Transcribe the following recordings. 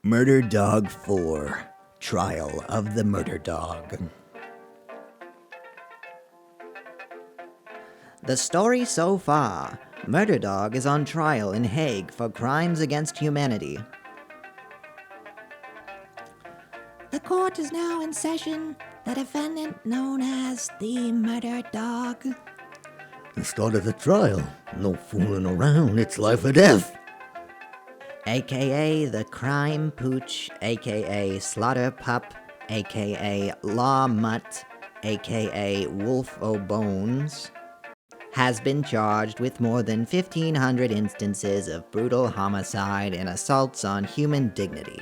Murder Dog 4, Trial of the Murder Dog. The story so far. Murder Dog is on trial in Hague for crimes against humanity. The court is now in session. The defendant, known as the Murder Dog. The start of the trial. No fooling around, it's life or death. AKA the Crime Pooch, AKA Slaughter Pup, AKA Law Mutt, AKA Wolf O'Bones, has been charged with more than 1,500 instances of brutal homicide and assaults on human dignity.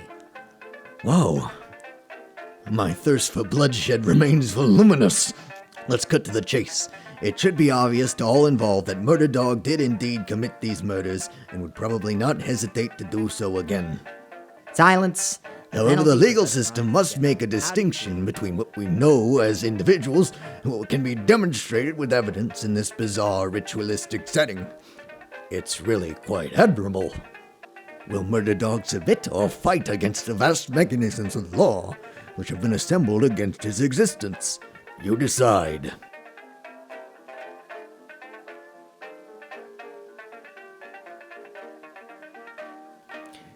Whoa. My thirst for bloodshed remains voluminous. Let's cut to the chase. It should be obvious to all involved that Murder Dog did indeed commit these murders and would probably not hesitate to do so again. Silence! However, the legal system must make a distinction between what we know as individuals and what can be demonstrated with evidence in this bizarre ritualistic setting. It's really quite admirable. Will Murder Dog submit or fight against the vast mechanisms of law which have been assembled against his existence? You decide.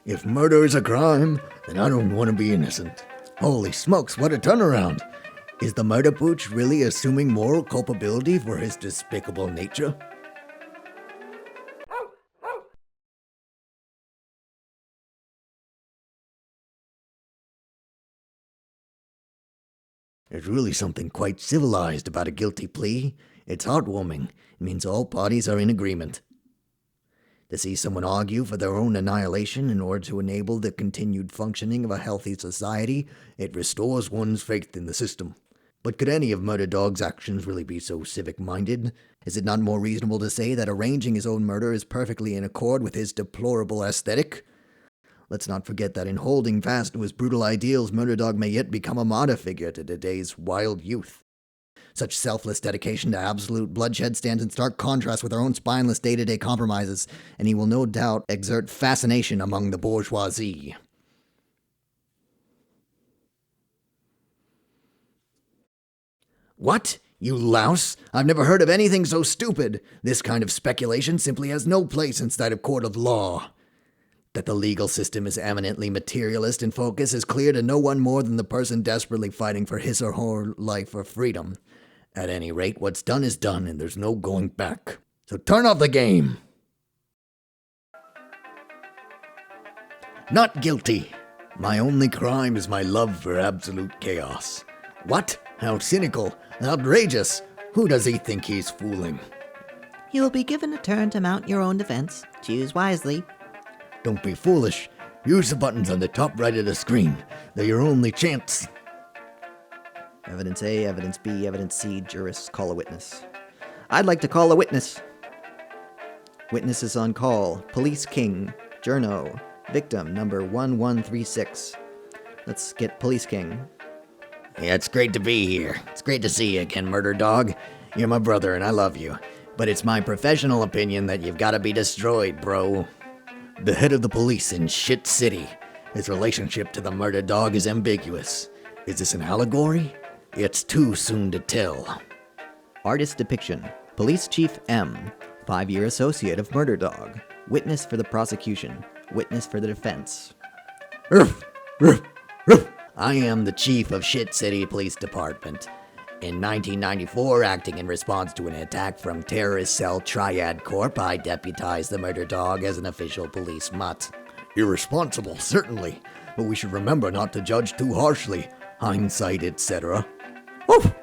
If murder is a crime, then I don't want to be innocent. Holy smokes, what a turnaround! Is the murder pooch really assuming moral culpability for his despicable nature? There's really something quite civilized about a guilty plea. It's heartwarming. It means all parties are in agreement. To see someone argue for their own annihilation in order to enable the continued functioning of a healthy society, it restores one's faith in the system. But could any of Murder Dog's actions really be so civic-minded? Is it not more reasonable to say that arranging his own murder is perfectly in accord with his deplorable aesthetic? Let's not forget that in holding fast to his brutal ideals, Murder Dog may yet become a martyr figure to today's wild youth. Such selfless dedication to absolute bloodshed stands in stark contrast with our own spineless day-to-day compromises, and he will no doubt exert fascination among the bourgeoisie. What? You louse? I've never heard of anything so stupid. This kind of speculation simply has no place inside a court of law. That the legal system is eminently materialist in focus is clear to no one more than the person desperately fighting for his or her life or freedom. At any rate, what's done is done, and there's no going back. So turn off the game! Not guilty. My only crime is my love for absolute chaos. What? How cynical. Outrageous. Who does he think he's fooling? You will be given a turn to mount your own defense. Choose wisely. Don't be foolish. Use the buttons on the top right of the screen. They're your only chance. Evidence A, Evidence B, Evidence C, jurist, call a witness. I'd like to call a witness. Witness is on call. Police King, Journo, victim number 1136. Let's get Police King. Yeah, it's great to be here. It's great to see you again, Murder Dog. You're my brother and I love you. But it's my professional opinion that you've got to be destroyed, bro. The head of the police in Shit City. His relationship to the Murder Dog is ambiguous. Is this an allegory? It's too soon to tell. Artist depiction. Police Chief M, 5-year associate of Murder Dog. Witness for the prosecution. Witness for the defense. Ruff, ruff, ruff. I am the chief of Shit City Police Department. In 1994, acting in response to an attack from terrorist cell Triad Corp, I deputized the Murder Dog as an official police mutt. Irresponsible, certainly, but we should remember not to judge too harshly. Hindsight, etc. Woof!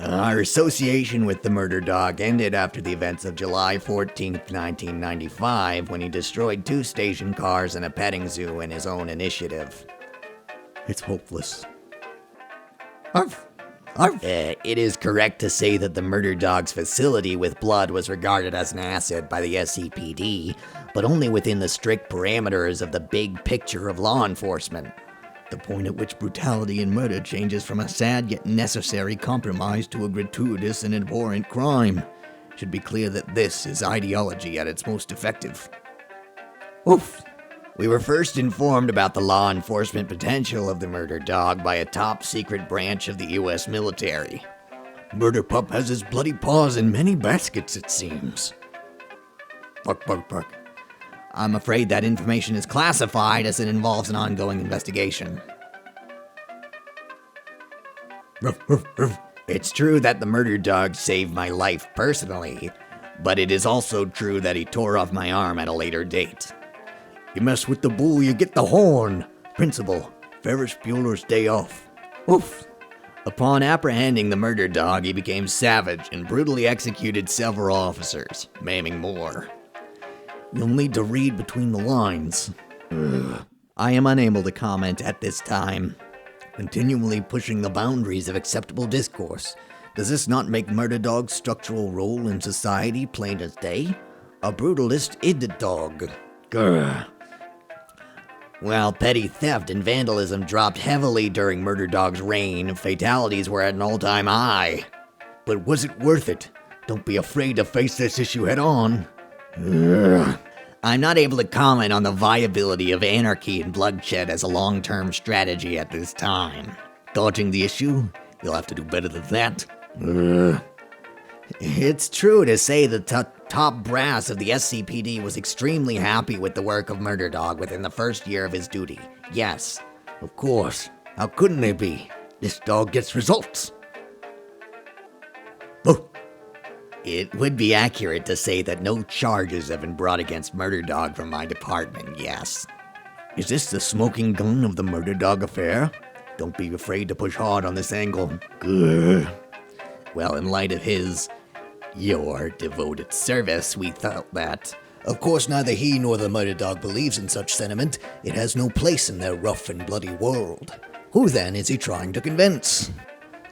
Our association with the Murder Dog ended after the events of July 14th, 1995, when he destroyed 2 station cars and a petting zoo in his own initiative. It's hopeless. Arf! Arf! It is correct to say that the Murder Dog's facility with blood was regarded as an asset by the SCPD, but only within the strict parameters of the big picture of law enforcement. The point at which brutality in murder changes from a sad yet necessary compromise to a gratuitous and abhorrent crime. Should be clear that this is ideology at its most effective. Oof! We were first informed about the law enforcement potential of the murder dog by a top secret branch of the U.S. military. Murder pup has his bloody paws in many baskets, it seems. Bark, bark, bark. I'm afraid that information is classified as it involves an ongoing investigation. Ruff, ruff, ruff. It's true that the murder dog saved my life personally, but it is also true that he tore off my arm at a later date. You mess with the bull, you get the horn. Principle, Ferris Bueller's Day Off. Oof. Upon apprehending the murder dog, he became savage and brutally executed several officers, maiming more. You'll need to read between the lines. Ugh. I am unable to comment at this time. Continually pushing the boundaries of acceptable discourse. Does this not make murder dog's structural role in society plain as day? A brutalist id dog. Grr. While petty theft and vandalism dropped heavily during Murder Dog's reign, fatalities were at an all-time high. But was it worth it? Don't be afraid to face this issue head-on. I'm not able to comment on the viability of anarchy and bloodshed as a long-term strategy at this time. Dodging the issue? You'll have to do better than that. It's true to say the top brass of the SCPD was extremely happy with the work of Murder Dog within the first year of his duty. Yes, of course. How couldn't they be? This dog gets results. Oh. It would be accurate to say that no charges have been brought against Murder Dog from my department, yes. Is this the smoking gun of the Murder Dog affair? Don't be afraid to push hard on this angle. Good. Well, in light of your devoted service, we thought that. Of course, neither he nor the Murder Dog believes in such sentiment. It has no place in their rough and bloody world. Who then is he trying to convince?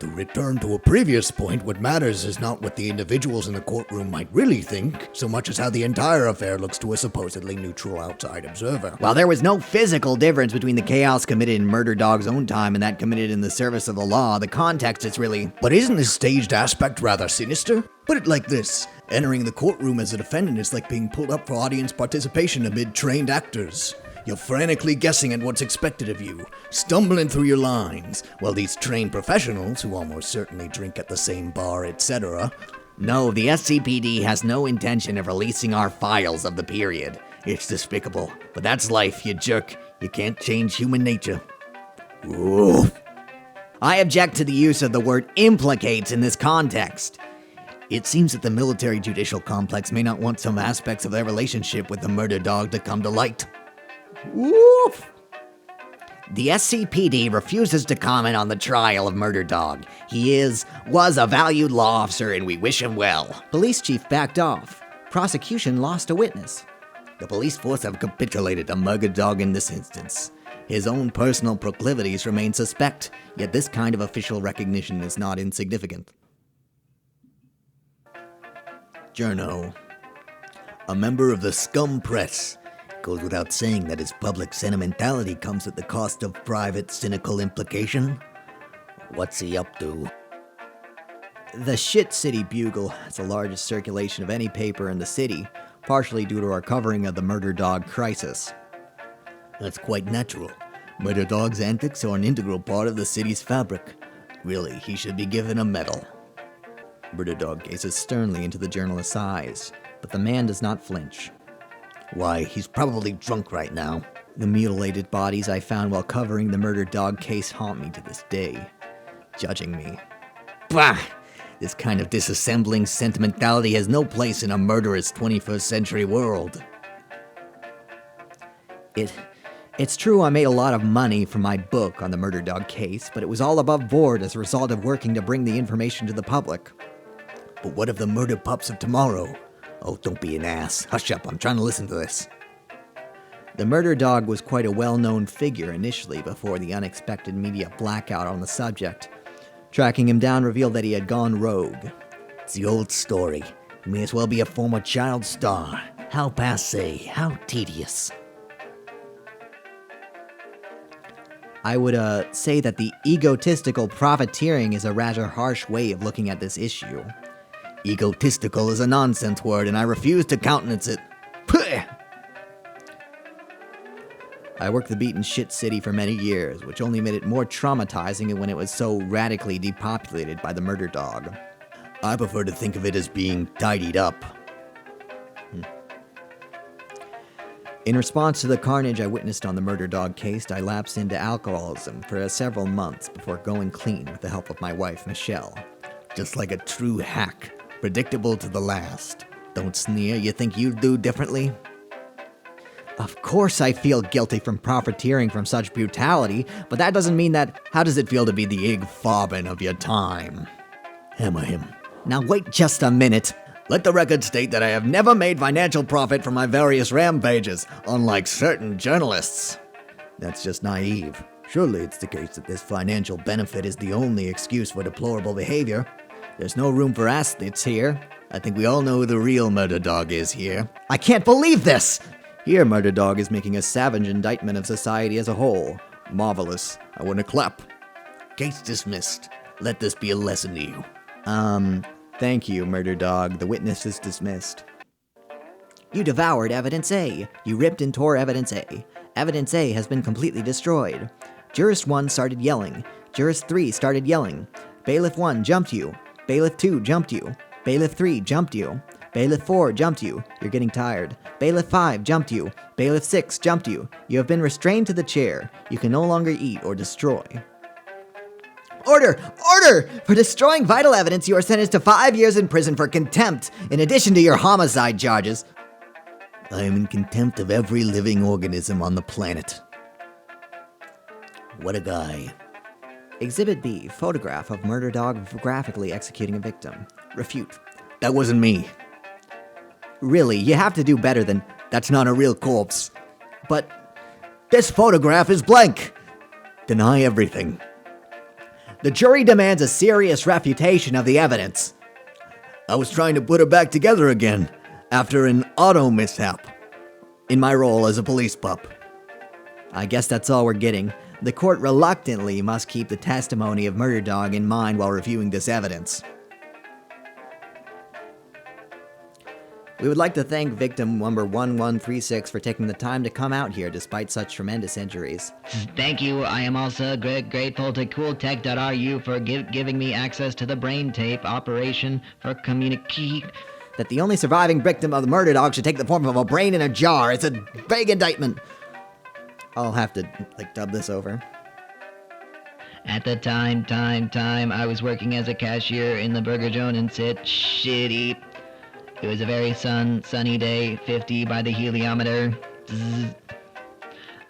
To return to a previous point, what matters is not what the individuals in the courtroom might really think, so much as how the entire affair looks to a supposedly neutral outside observer. While there was no physical difference between the chaos committed in Murder Dog's own time and that committed in the service of the law, the context is really... But isn't the staged aspect rather sinister? Put it like this. Entering the courtroom as a defendant is like being pulled up for audience participation amid trained actors. You're frantically guessing at what's expected of you, stumbling through your lines, while these trained professionals, who almost certainly drink at the same bar, etc. No, the SCPD has no intention of releasing our files of the period. It's despicable, but that's life, you jerk. You can't change human nature. Oof. I object to the use of the word implicates in this context. It seems that the military-judicial complex may not want some aspects of their relationship with the Murder Dog to come to light. Woof! The SCPD refuses to comment on the trial of Murder Dog. He was a valued law officer and we wish him well. Police chief backed off. Prosecution lost a witness. The police force have capitulated to Murder Dog in this instance. His own personal proclivities remain suspect, yet this kind of official recognition is not insignificant. Journo. A member of the scum press. Goes without saying that his public sentimentality comes at the cost of private, cynical implication. What's he up to? The Shit City Bugle has the largest circulation of any paper in the city, partially due to our covering of the Murder Dog crisis. That's quite natural. Murder Dog's antics are an integral part of the city's fabric. Really, he should be given a medal. Murder Dog gazes sternly into the journalist's eyes, but the man does not flinch. Why, he's probably drunk right now. The mutilated bodies I found while covering the Murder Dog case haunt me to this day, judging me. Bah! This kind of disassembling sentimentality has no place in a murderous 21st century world. It's true I made a lot of money from my book on the Murder Dog case, but it was all above board as a result of working to bring the information to the public. But what of the murder pups of tomorrow? Oh, don't be an ass. Hush up, I'm trying to listen to this. The Murder Dog was quite a well-known figure initially before the unexpected media blackout on the subject. Tracking him down revealed that he had gone rogue. It's the old story. He may as well be a former child star. How passé, how tedious. I would say that the egotistical profiteering is a rather harsh way of looking at this issue. Egotistical is a nonsense word, and I refuse to countenance it. Puh! I worked the beat in Shit City for many years, which only made it more traumatizing when it was so radically depopulated by the murder dog. I prefer to think of it as being tidied up. In response to the carnage I witnessed on the murder dog case, I lapsed into alcoholism for several months before going clean with the help of my wife, Michelle. Just like a true hack, predictable to the last. Don't sneer, you think you'd do differently? Of course I feel guilty from profiteering from such brutality, but that doesn't mean that... How does it feel to be the Ig Farbin of your time? Hammer him. Now wait just a minute. Let the record state that I have never made financial profit from my various rampages, unlike certain journalists. That's just naive. Surely it's the case that this financial benefit is the only excuse for deplorable behavior. There's no room for athletes here. I think we all know who the real murder dog is here. I can't believe this! Here, murder dog is making a savage indictment of society as a whole. Marvelous. I want to clap. Case dismissed. Let this be a lesson to you. Thank you, murder dog. The witness is dismissed. You devoured evidence A. You ripped and tore evidence A. Evidence A has been completely destroyed. Jurist 1 started yelling. Jurist 3 started yelling. Bailiff 1 jumped you. Bailiff 2 jumped you. Bailiff 3 jumped you. Bailiff 4 jumped you. You're getting tired. Bailiff 5 jumped you. Bailiff 6 jumped you. You have been restrained to the chair. You can no longer eat or destroy. Order! Order! For destroying vital evidence, you are sentenced to 5 years in prison for contempt, in addition to your homicide charges. I am in contempt of every living organism on the planet. What a guy. Exhibit B, photograph of murder dog graphically executing a victim. Refute. That wasn't me. Really, you have to do better than, that's not a real corpse. but This photograph is blank. Deny everything. the jury demands a serious refutation of the evidence. I was trying to put her back together again after an auto mishap in my role as a police pup. I guess that's all we're getting. The court reluctantly must keep the testimony of murder dog in mind while reviewing this evidence. We would like to thank victim number 1136 for taking the time to come out here despite such tremendous injuries. Thank you. I am also grateful to cooltech.ru for giving me access to the brain tape operation for communicate. That the only surviving victim of the murder dog should take the form of a brain in a jar. It's a vague indictment. I'll have to, dub this over. At the time, I was working as a cashier in the Burger Jones and shitty. It was a very sunny day, 50 by the heliometer. Zzz.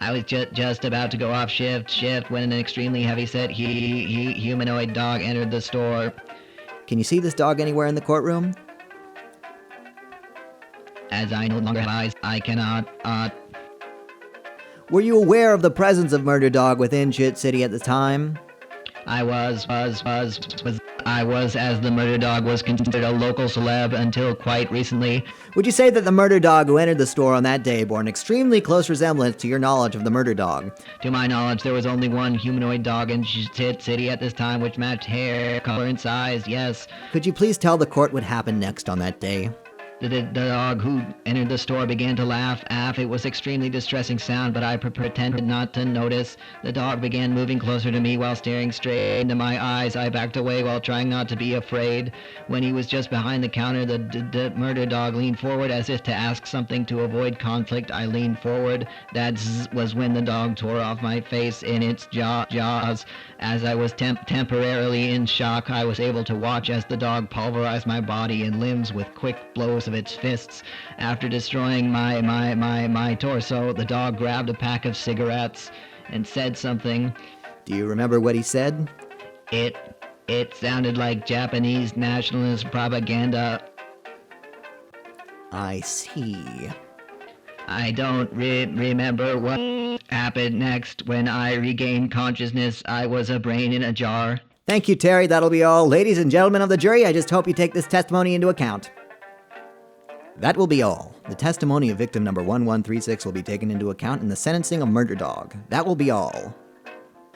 I was just about to go off shift when an extremely heavy-set humanoid dog entered the store. Can you see this dog anywhere in the courtroom? As I no longer have eyes, I cannot. Were you aware of the presence of murder dog within Shit City at the time? I was, as the murder dog was considered a local celeb until quite recently. Would you say that the murder dog who entered the store on that day bore an extremely close resemblance to your knowledge of the murder dog? To my knowledge, there was only one humanoid dog in Shit City at this time which matched hair, color, and size, yes. Could you please tell the court what happened next on that day? The dog who entered the store began to laugh. It was extremely distressing sound, but I pretended not to notice. The dog began moving closer to me while staring straight into my eyes. I backed away while trying not to be afraid. When he was just behind the counter, the murder dog leaned forward as if to ask something to avoid conflict. I leaned forward. That was when the dog tore off my face in its jaws. As I was temporarily in shock, I was able to watch as the dog pulverized my body and limbs with quick blows of its fists. After destroying my torso, the dog grabbed a pack of cigarettes and said something. Do you remember what he said? It sounded like Japanese nationalist propaganda. I see. I don't remember what happened next. When I regained consciousness, I was a brain in a jar. Thank you, Terry. That'll be all. Ladies and gentlemen of the jury, I just hope you take this testimony into account. That will be all. The testimony of victim number 1136 will be taken into account in the sentencing of murder dog. That will be all.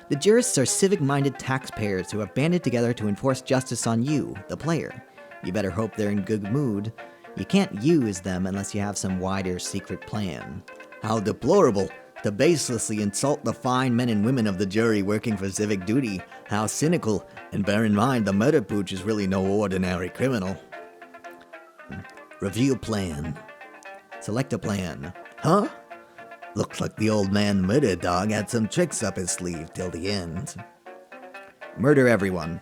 The jurists are civic-minded taxpayers who have banded together to enforce justice on you, the player. You better hope they're in good mood. You can't use them unless you have some wider secret plan. How deplorable. To baselessly insult the fine men and women of the jury working for civic duty. How cynical, and bear in mind the murder pooch is really no ordinary criminal. Review plan. Select a plan. Huh? Looks like the old man murder dog had some tricks up his sleeve till the end. Murder everyone.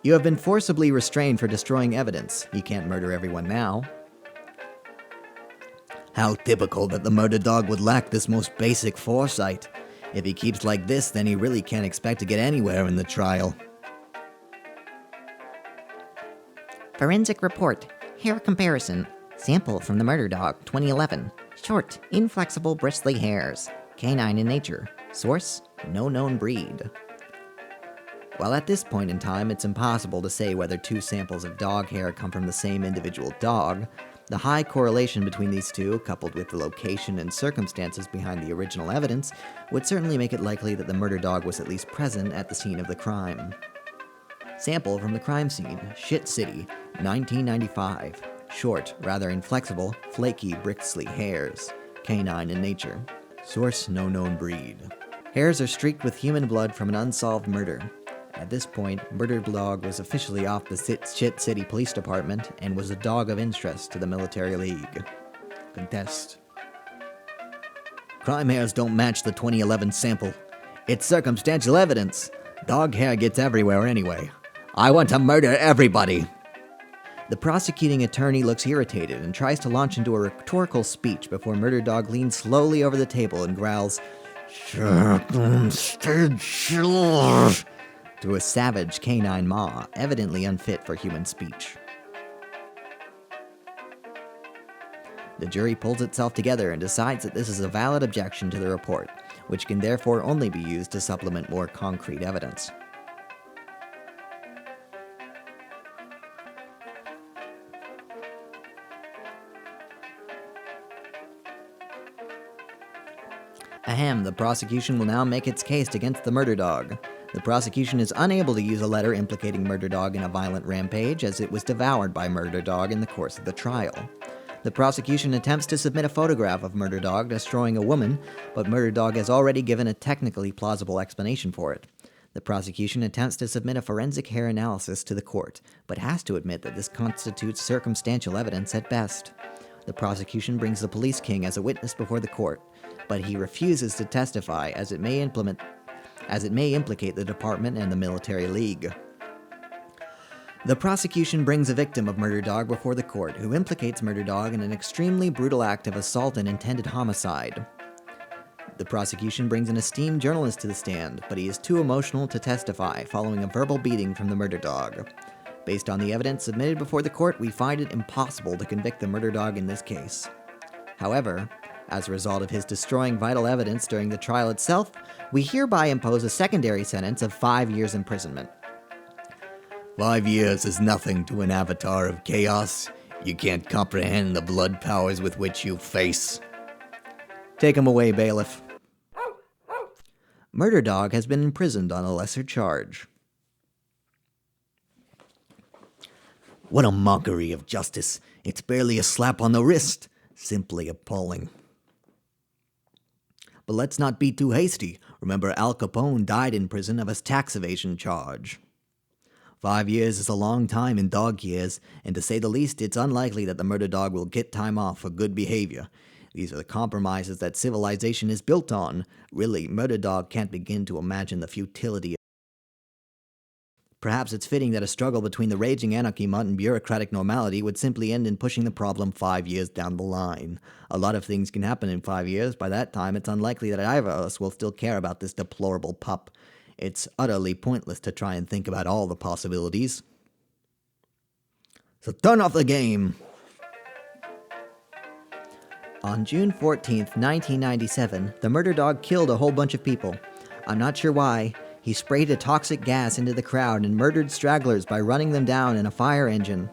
You have been forcibly restrained for destroying evidence. You can't murder everyone now. How typical that the murder dog would lack this most basic foresight. If he keeps like this, then he really can't expect to get anywhere in the trial. Forensic report. Hair comparison. Sample from the murder dog, 2011. Short, inflexible, bristly hairs. Canine in nature. Source, no known breed. While at this point in time it's impossible to say whether two samples of dog hair come from the same individual dog, the high correlation between these two, coupled with the location and circumstances behind the original evidence, would certainly make it likely that the murder dog was at least present at the scene of the crime. Sample from the crime scene, Shit City, 1995. Short, rather inflexible, flaky, bristly hairs. Canine in nature. Source, no known breed. Hairs are streaked with human blood from an unsolved murder. At this point, murdered dog was officially off the Shit City Police Department and was a dog of interest to the Military League. Contest. Crime hairs don't match the 2011 sample. It's circumstantial evidence. Dog hair gets everywhere anyway. I want to murder everybody. The prosecuting attorney looks irritated and tries to launch into a rhetorical speech before murder dog leans slowly over the table and growls, through a savage canine maw, evidently unfit for human speech. The jury pulls itself together and decides that this is a valid objection to the report, which can therefore only be used to supplement more concrete evidence. Ahem, the prosecution will now make its case against the murder dog. The prosecution is unable to use a letter implicating murder dog in a violent rampage, as it was devoured by murder dog in the course of the trial. The prosecution attempts to submit a photograph of murder dog destroying a woman, but murder dog has already given a technically plausible explanation for it. The prosecution attempts to submit a forensic hair analysis to the court, but has to admit that this constitutes circumstantial evidence at best. The prosecution brings the police king as a witness before the court, but he refuses to testify as it may implicate the department and the Military League. The prosecution brings a victim of murder dog before the court who implicates murder dog in an extremely brutal act of assault and intended homicide. The prosecution brings an esteemed journalist to the stand, but he is too emotional to testify following a verbal beating from the murder dog. Based on the evidence submitted before the court, we find it impossible to convict the murder dog in this case. However, as a result of his destroying vital evidence during the trial itself, we hereby impose a secondary sentence of 5 years imprisonment. 5 years is nothing to an avatar of chaos. You can't comprehend the blood powers with which you face. Take him away, bailiff. Murder dog has been imprisoned on a lesser charge. What a mockery of justice. It's barely a slap on the wrist. Simply appalling. But let's not be too hasty. Remember, Al Capone died in prison of a tax evasion charge. 5 years is a long time in dog years, and to say the least, it's unlikely that the murder dog will get time off for good behavior. These are the compromises that civilization is built on. Really, murder dog can't begin to imagine the futility. Perhaps it's fitting that a struggle between the raging anarchy mutt and bureaucratic normality would simply end in pushing the problem 5 years down the line. A lot of things can happen in 5 years. By that time, it's unlikely that either of us will still care about this deplorable pup. It's utterly pointless to try and think about all the possibilities. So turn off the game! On June 14th, 1997, the murder dog killed a whole bunch of people. I'm not sure why. He sprayed a toxic gas into the crowd and murdered stragglers by running them down in a fire engine.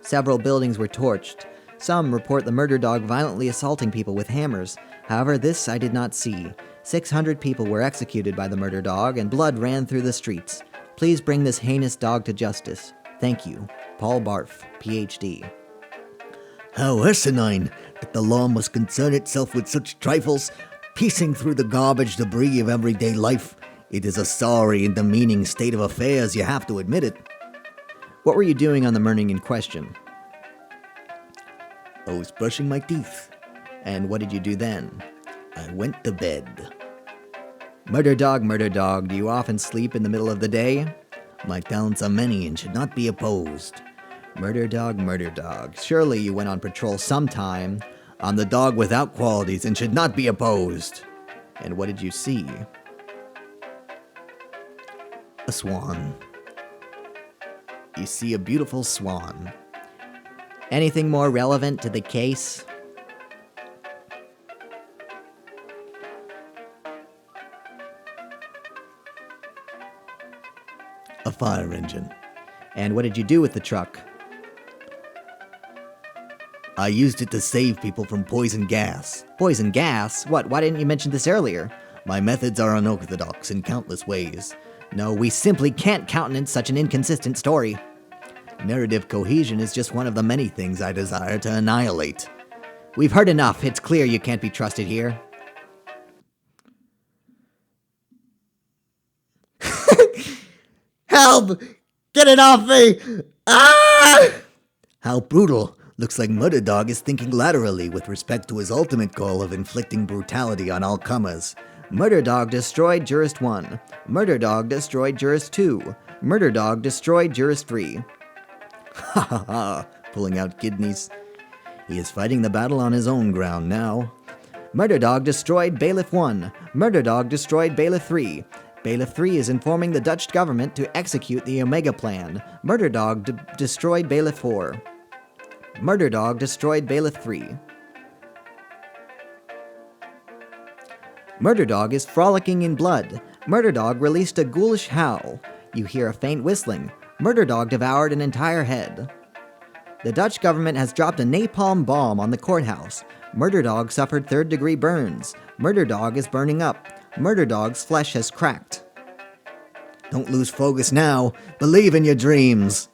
Several buildings were torched. Some report the murder dog violently assaulting people with hammers. However, this I did not see. 600 people were executed by the murder dog, and blood ran through the streets. Please bring this heinous dog to justice. Thank you. Paul Barf, Ph.D. How asinine that the law must concern itself with such trifles. piecing through the garbage debris of everyday life. It is a sorry and demeaning state of affairs, you have to admit it. What were you doing on the morning in question? I was brushing my teeth. And what did you do then? I went to bed. Murder dog, do you often sleep in the middle of the day? My talents are many and should not be opposed. Murder dog, surely you went on patrol sometime. I'm the dog without qualities and should not be opposed. And what did you see? A swan. You see a beautiful swan. Anything more relevant to the case? A fire engine. And what did you do with the truck? I used it to save people from poison gas. Poison gas? What? Why didn't you mention this earlier? My methods are unorthodox in countless ways. No, we simply can't countenance such an inconsistent story. Narrative cohesion is just one of the many things I desire to annihilate. We've heard enough. It's clear you can't be trusted here. Help! Get it off me! Ah! How brutal. Looks like Murder Dog is thinking laterally with respect to his ultimate goal of inflicting brutality on all comers. Murder Dog destroyed Jurist 1. Murder Dog destroyed Jurist 2. Murder Dog destroyed Jurist 3. Ha ha ha, pulling out kidneys. He is fighting the battle on his own ground now. Murder Dog destroyed Bailiff 1. Murder Dog destroyed Bailiff 3. Bailiff 3 is informing the Dutch government to execute the Omega Plan. Murder Dog destroyed Bailiff 4. Murder Dog destroyed Bailiff 3. Murder Dog is frolicking in blood. Murder Dog released a ghoulish howl. You hear a faint whistling. Murder Dog devoured an entire head. The Dutch government has dropped a napalm bomb on the courthouse. Murder Dog suffered third-degree burns. Murder Dog is burning up. Murder Dog's flesh has cracked. Don't lose focus now. Believe in your dreams.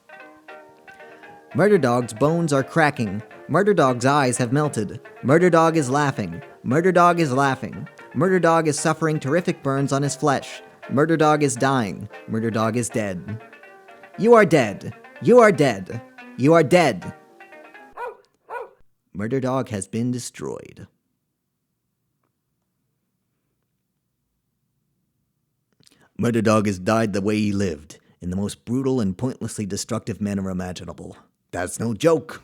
Murder Dog's bones are cracking. Murder Dog's eyes have melted. Murder Dog is laughing. Murder Dog is laughing. Murder Dog is suffering terrific burns on his flesh. Murder Dog is dying. Murder Dog is dead. You are dead. You are dead. You are dead. Murder Dog has been destroyed. Murder Dog has died the way he lived, in the most brutal and pointlessly destructive manner imaginable. That's no joke.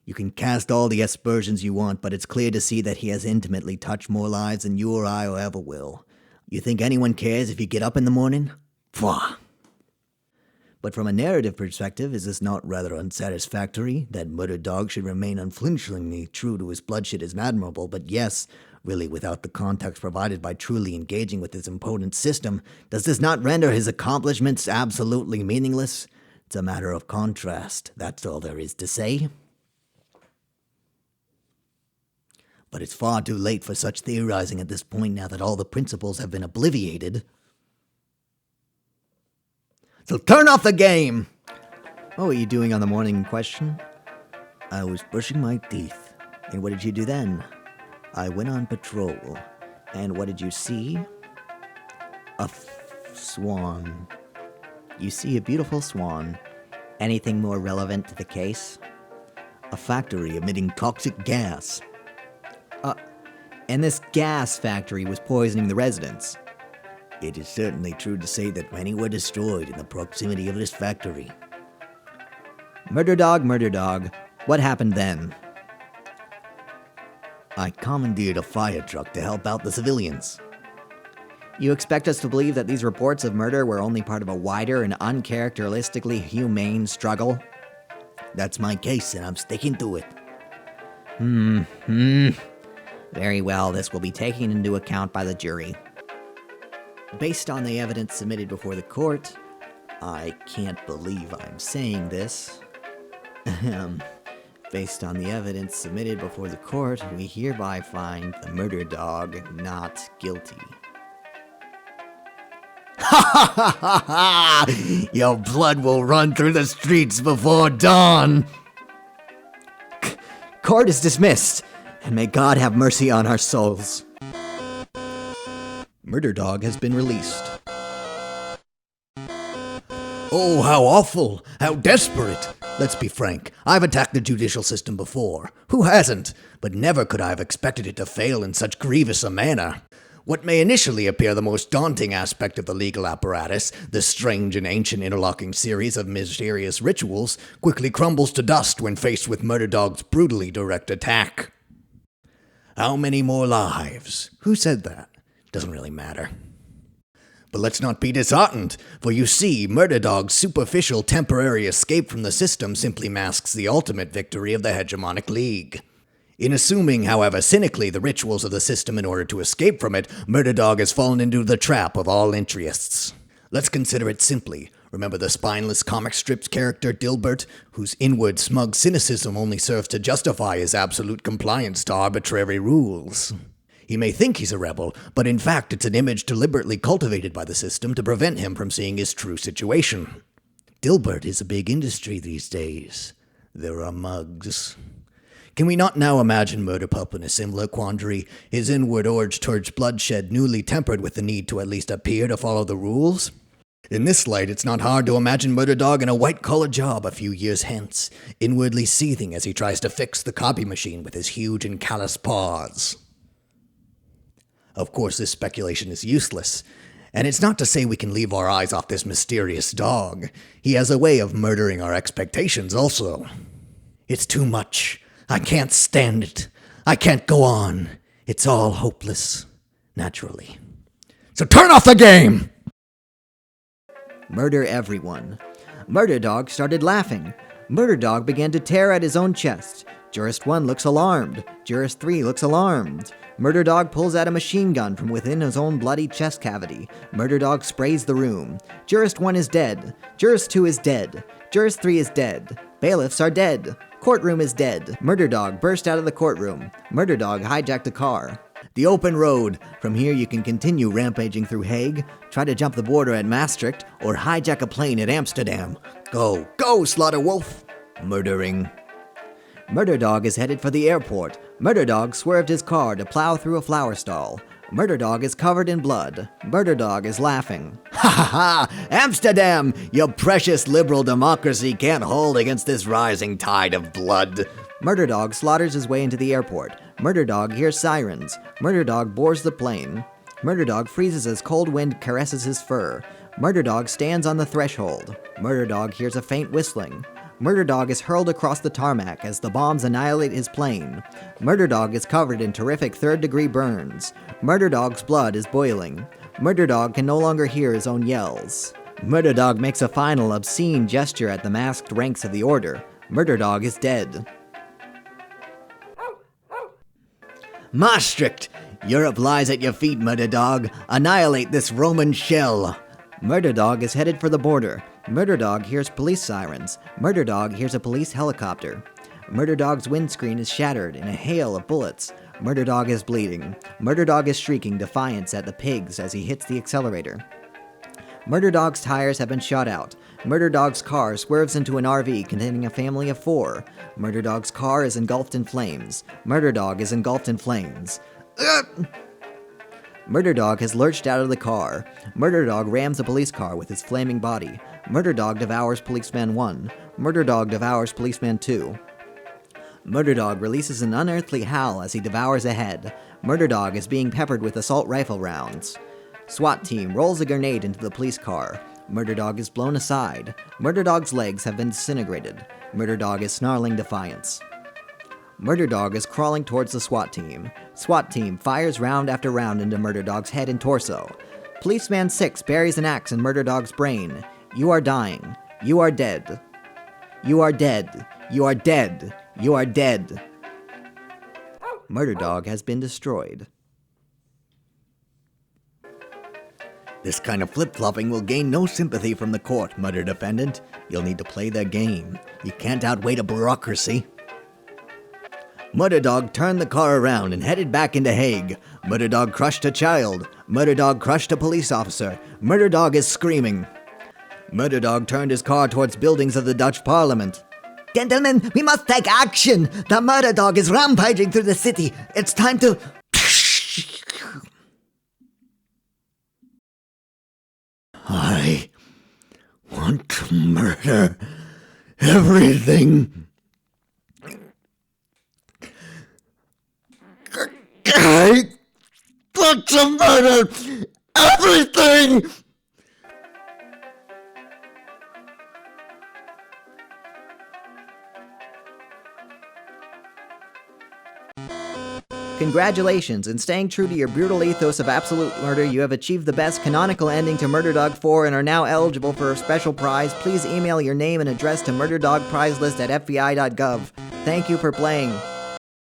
You can cast all the aspersions you want, but it's clear to see that he has intimately touched more lives than you or I or ever will. You think anyone cares if you get up in the morning? Pwah! But from a narrative perspective, is this not rather unsatisfactory? That Murder Dog should remain unflinchingly true to his bloodshed is admirable, but yes, really without the context provided by truly engaging with his impotent system, does this not render his accomplishments absolutely meaningless? It's a matter of contrast, that's all there is to say. But it's far too late for such theorizing at this point now that all the principles have been obliterated. So turn off the game! What were you doing on the morning in question? I was brushing my teeth. And what did you do then? I went on patrol. And what did you see? A swan. You see a beautiful swan. Anything more relevant to the case? A factory emitting toxic gas. And this gas factory was poisoning the residents. It is certainly true to say that many were destroyed in the proximity of this factory. Murder Dog, what happened then? I commandeered a fire truck to help out the civilians. You expect us to believe that these reports of murder were only part of a wider and uncharacteristically humane struggle? That's my case, and I'm sticking to it. Very well, this will be taken into account by the jury. Based on the evidence submitted before the court, I can't believe I'm saying this. Based on the evidence submitted before the court, we hereby find the Murder Dog not guilty. Ha ha ha ha ha! Your blood will run through the streets before dawn! Court is dismissed. and may God have mercy on our souls. Murder Dog has been released. Oh, how awful! How desperate! Let's be frank, I've attacked the judicial system before. Who hasn't? But never could I have expected it to fail in such grievous a manner. What may initially appear the most daunting aspect of the legal apparatus, the strange and ancient interlocking series of mysterious rituals, quickly crumbles to dust when faced with Murder Dog's brutally direct attack. How many more lives? Who said that? Doesn't really matter. But let's not be disheartened, for you see, Murder Dog's superficial temporary escape from the system simply masks the ultimate victory of the hegemonic league. In assuming, however cynically, the rituals of the system in order to escape from it, Murder Dog has fallen into the trap of all interests. Let's consider it simply. Remember the spineless comic strips character Dilbert, whose inward smug cynicism only serves to justify his absolute compliance to arbitrary rules? He may think he's a rebel, but in fact it's an image deliberately cultivated by the system to prevent him from seeing his true situation. Dilbert is a big industry these days. There are mugs. Can we not now imagine Murder Pup in a similar quandary, his inward urge towards bloodshed newly tempered with the need to at least appear to follow the rules? In this light, it's not hard to imagine Murder Dog in a white-collar job a few years hence, inwardly seething as he tries to fix the copy machine with his huge and callous paws. Of course, this speculation is useless, and it's not to say we can leave our eyes off this mysterious dog. He has a way of murdering our expectations also. It's too much. I can't stand it. I can't go on. It's all hopeless, naturally. So turn off the game! Murder everyone. Murder Dog started laughing. Murder Dog began to tear at his own chest. Jurist 1 looks alarmed. Jurist 3 looks alarmed. Murder Dog pulls out a machine gun from within his own bloody chest cavity. Murder Dog sprays the room. Jurist 1 is dead. Jurist 2 is dead. Jurist 3 is dead. Bailiffs are dead. Courtroom is dead. Murder Dog burst out of the courtroom. Murder Dog hijacked a car. The open road. From here you can continue rampaging through Hague, try to jump the border at Maastricht, or hijack a plane at Amsterdam. Go, go, Slaughter Wolf! Murdering. Murder Dog is headed for the airport. Murder Dog swerved his car to plow through a flower stall. Murder Dog is covered in blood. Murder Dog is laughing. Ha ha ha! Amsterdam! Your precious liberal democracy can't hold against this rising tide of blood. Murder Dog slaughters his way into the airport. Murder Dog hears sirens. Murder Dog boards the plane. Murder Dog freezes as cold wind caresses his fur. Murder Dog stands on the threshold. Murder Dog hears a faint whistling. Murder Dog is hurled across the tarmac as the bombs annihilate his plane. Murder Dog is covered in terrific third-degree burns. Murder Dog's blood is boiling. Murder Dog can no longer hear his own yells. Murder Dog makes a final obscene gesture at the masked ranks of the order. Murder Dog is dead. Maastricht! Europe lies at your feet, Murder Dog. Annihilate this Roman shell. Murder Dog is headed for the border. Murder Dog hears police sirens. Murder Dog hears a police helicopter. Murder Dog's windscreen is shattered in a hail of bullets. Murder Dog is bleeding. Murder Dog is shrieking defiance at the pigs as he hits the accelerator. Murder Dog's tires have been shot out. Murder Dog's car swerves into an RV containing a family of 4. Murder Dog's car is engulfed in flames. Murder Dog is engulfed in flames. Murder Dog has lurched out of the car. Murder Dog rams a police car with his flaming body. Murder Dog devours Policeman 1. Murder Dog devours Policeman 2. Murder Dog releases an unearthly howl as he devours a head. Murder Dog is being peppered with assault rifle rounds. SWAT team rolls a grenade into the police car. Murder Dog is blown aside. Murder Dog's legs have been disintegrated. Murder Dog is snarling defiance. Murder Dog is crawling towards the SWAT team. SWAT team fires round after round into Murder Dog's head and torso. Policeman 6 buries an axe in Murder Dog's brain. You are dying. You are dead. You are dead. You are dead. You are dead. Murder Dog has been destroyed. This kind of flip-flopping will gain no sympathy from the court, Murder Defendant. You'll need to play their game. You can't outwait a bureaucracy. Murder Dog turned the car around and headed back into Hague. Murder Dog crushed a child. Murder Dog crushed a police officer. Murder Dog is screaming. Murder Dog turned his car towards buildings of the Dutch Parliament. Gentlemen, we must take action! The murder dog is rampaging through the city. It's time to... I want to murder everything. I want to murder everything! Congratulations, in staying true to your brutal ethos of absolute murder, you have achieved the best canonical ending to Murder Dog 4 and are now eligible for a special prize. Please email your name and address to murderdogprizelist@fbi.gov. Thank you for playing.